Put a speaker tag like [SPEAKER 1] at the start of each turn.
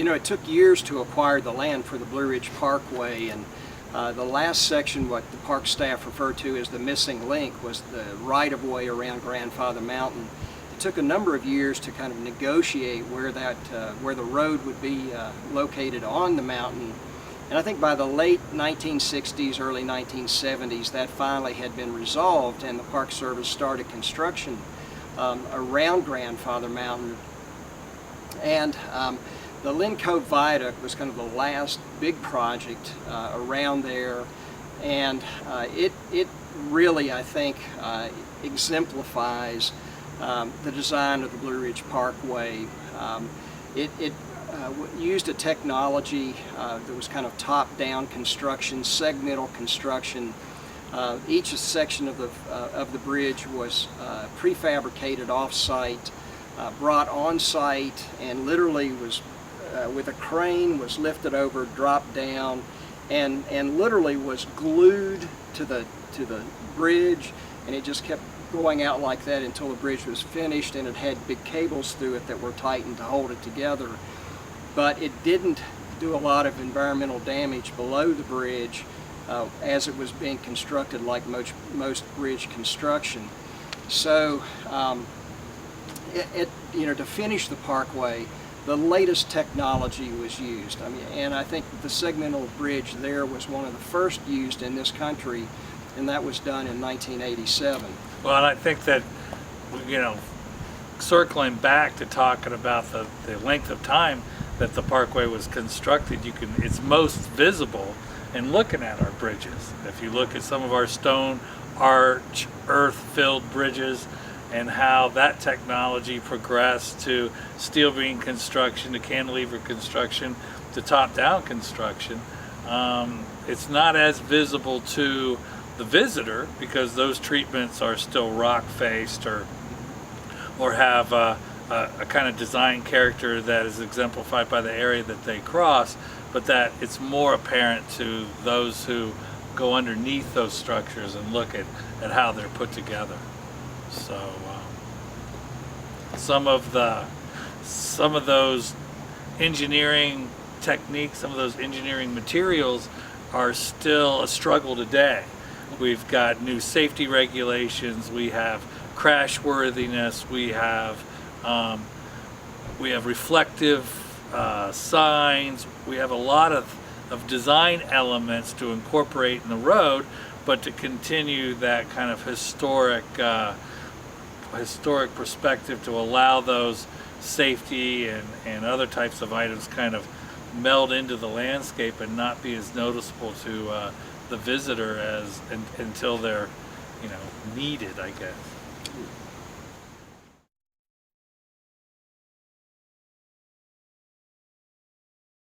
[SPEAKER 1] know, it took years to acquire the land for the Blue Ridge Parkway, and the last section, what the park staff referred to as the missing link, was the right-of-way around Grandfather Mountain. It took a number of years to kind of negotiate where the road would be located on the mountain. And I think by the late 1960s, early 1970s, that finally had been resolved, and the Park Service started construction around Grandfather Mountain. And the Lynn Cove Viaduct was kind of the last big project around there, and it really, I think, exemplifies the design of the Blue Ridge Parkway. It used a technology that was kind of top-down construction, segmental construction. Each section of the bridge was prefabricated off-site, brought on-site, and literally was with a crane was lifted over, dropped down, and literally was glued to the bridge, and it just kept going out like that until the bridge was finished, and it had big cables through it that were tightened to hold it together. But it didn't do a lot of environmental damage below the bridge as it was being constructed, like most bridge construction. So you know, to finish the parkway, the latest technology was used. I mean, and I think the segmental bridge there was one of the first used in this country, and that was done in 1987.
[SPEAKER 2] Well, and I think that, you know, circling back to talking about the length of time that the parkway was constructed, it's most visible in looking at our bridges. If you look at some of our stone arch, earth-filled bridges, and how that technology progressed to steel beam construction, to cantilever construction, to top-down construction, it's not as visible to the visitor because those treatments are still rock-faced or have a kind of design character that is exemplified by the area that they cross, but that it's more apparent to those who go underneath those structures and look at how they're put together. So some of those engineering techniques, some of those engineering materials are still a struggle today. We've got new safety regulations, we have crash worthiness, we have reflective signs, we have a lot of design elements to incorporate in the road, but to continue that kind of historic perspective to allow those safety and other types of items kind of meld into the landscape and not be as noticeable to the visitor until they're, you know, needed, I guess.